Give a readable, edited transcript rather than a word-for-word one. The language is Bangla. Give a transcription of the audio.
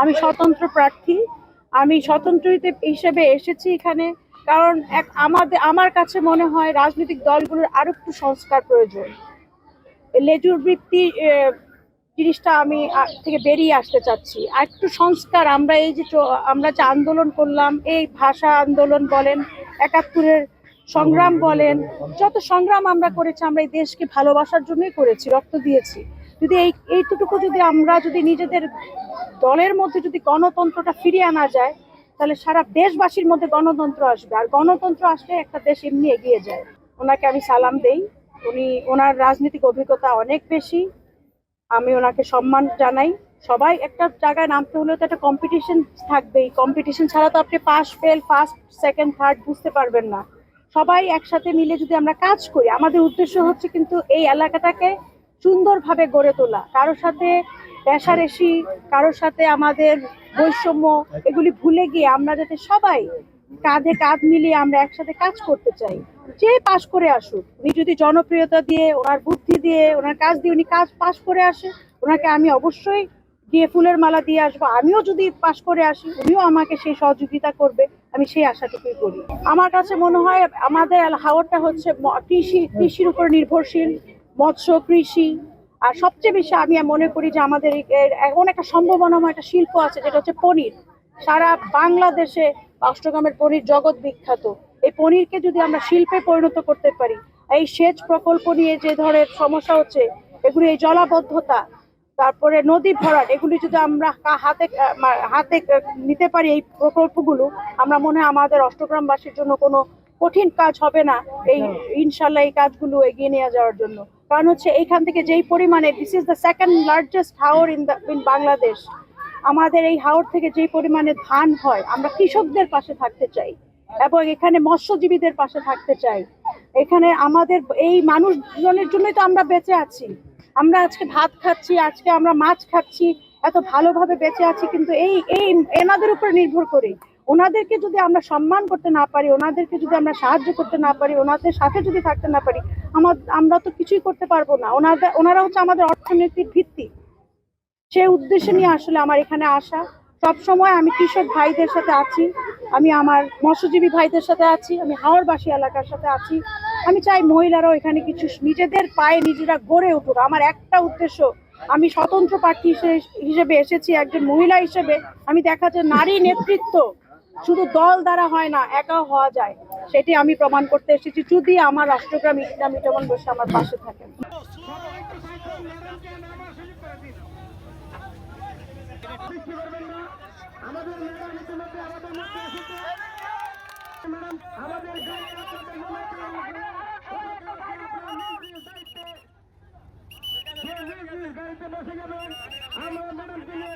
আমি স্বতন্ত্র প্রার্থী। আমি স্বতন্ত্র হিসেবে এসেছি এখানে, কারণ আমার কাছে মনে হয় রাজনৈতিক দলগুলোর আরো একটু সংস্কার প্রয়োজন। লেজুর বৃত্তি জিনিসটা আমি থেকে বেরিয়ে আসতে চাচ্ছি। আর একটু সংস্কার, আমরা যে আন্দোলন করলাম, এই ভাষা আন্দোলন বলেন, ৭১-এর সংগ্রাম বলেন, যত সংগ্রাম আমরা করেছি, আমরা এই দেশকে ভালোবাসার জন্যই করেছি, রক্ত দিয়েছি। যদি এইটুকু যদি আমরা নিজেদের দলের মধ্যে যদি গণতন্ত্রটা ফিরিয়ে আনা যায়, তাহলে সারা দেশবাসীর মধ্যে গণতন্ত্র আসবে। আর গণতন্ত্র আসলে একটা দেশ এমনি এগিয়ে যায়। ওনাকে আমি সালাম দেই। ওনার রাজনৈতিক অভিজ্ঞতা অনেক বেশি। আমি ওনাকে সম্মান জানাই। সবাই একটা জায়গায় নামতে হলে তো একটা কম্পিটিশন থাকবেই। কম্পিটিশন ছাড়া তো আপনি pass fail, first second third বুঝতে পারবেন না। সবাই একসাথে মিলে যদি আমরা কাজ করি, আমাদের উদ্দেশ্য হচ্ছে কিন্তু এই এলাকাটাকে সুন্দরভাবে গড়ে তোলা। কারোর সাথে রেষারেষি, কারোর সাথে আমাদের বৈষম্য, এগুলি ভুলে গিয়ে আমরা যাতে সবাই কাঁধে কাঁধ মিলিয়ে আমরা একসাথে কাজ করতে চাই। যে পাশ করে আসুক, উনি যদি জনপ্রিয়তা দিয়ে, ওনার বুদ্ধি দিয়ে, ওনার কাজ দিয়ে উনি পাশ করে আসে, ওনাকে আমি অবশ্যই দিয়ে ফুলের মালা দিয়ে আসবো। আমিও যদি পাশ করে আসি, উনিও আমাকে সেই সহযোগিতা করবে, আমি সেই আশাটুকুই করি। আমার কাছে মনে হয় আমাদের হাওরটা হচ্ছে কৃষির উপর নির্ভরশীল, মৎস্য কৃষি। আর সবচেয়ে বেশি আমি মনে করি যে আমাদের এমন একটা সম্ভাবনাময় একটা শিল্প আছে, যেটা হচ্ছে পনির। সারা বাংলাদেশে অষ্টগ্রামের পনির জগৎ বিখ্যাত। এই পনিরকে যদি আমরা শিল্পে পরিণত করতে পারি, এই সেচ প্রকল্প নিয়ে যে ধরনের সমস্যা হচ্ছে, এগুলি, এই জলাবদ্ধতা, তারপরে নদী ভরাট, এগুলি যদি আমরা হাতে হাতে নিতে পারি, এই প্রকল্পগুলো, আমরা মনে হয় আমাদের অষ্টগ্রামবাসীর জন্য কোনো কঠিন কাজ হবে না। এই ইনশাল্লাহ এই কাজগুলো এগিয়ে নিয়ে যাওয়ার জন্য। কারণ হচ্ছে এইখান থেকে যেই পরিমাণে, this is the second largest Haor in Bangladesh. আমাদের এই হাওর থেকে যে পরিমাণে ধান হয়, আমরা কৃষকদের পাশে থাকতে চাই এবং এখানে মৎস্যজীবীদের পাশে থাকতে চাই। এখানে আমাদের এই মানুষজনের জন্যই তো আমরা বেঁচে আছি। আমরা আজকে ভাত খাচ্ছি, আজকে আমরা মাছ খাচ্ছি, এত ভালোভাবে বেঁচে আছি, কিন্তু এই এনাদের উপর নির্ভর করে। ওনাদেরকে যদি আমরা সম্মান করতে না পারি, ওনাদেরকে যদি আমরা সাহায্য করতে না পারি, ওনাদের সাথে যদি থাকতে না পারি, আমরা তো কিছুই করতে পারবো না। ওনারা হচ্ছে আমাদের অর্থনীতির ভিত্তি। সেই উদ্দেশ্য নিয়ে আসলে আমার এখানে আসা। সব সময় আমি কৃষক ভাইদের সাথে আছি, আমি আমার মৎস্যজীবী ভাইদের সাথে আছি, আমি হাওরবাসী এলাকার সাথে আছি। আমি চাই মহিলারাও এখানে কিছু নিজেদের পায়ে নিজেরা গড়ে উঠুক। আমার একটা উদ্দেশ্য, আমি স্বতন্ত্র প্রার্থী হিসেবে এসেছি, একজন মহিলা হিসেবে। আমি দেখা যায় নারী নেতৃত্ব শুধু দল দ্বারা হয় না, একাও হওয়া যায়। সেটি আমি প্রমাণ করতে এসেছি, যদি আমার অষ্টগ্রাম ইসলামী যেমন বসে আমার পাশে থাকেন। আমাদের ম্যাডাম ইতিমধ্যে আমাদের মধ্যে এসেছে। ম্যাডাম আমাদের গাড়িতে বসে যাবেন। আমরা ম্যাডামকে নিয়ে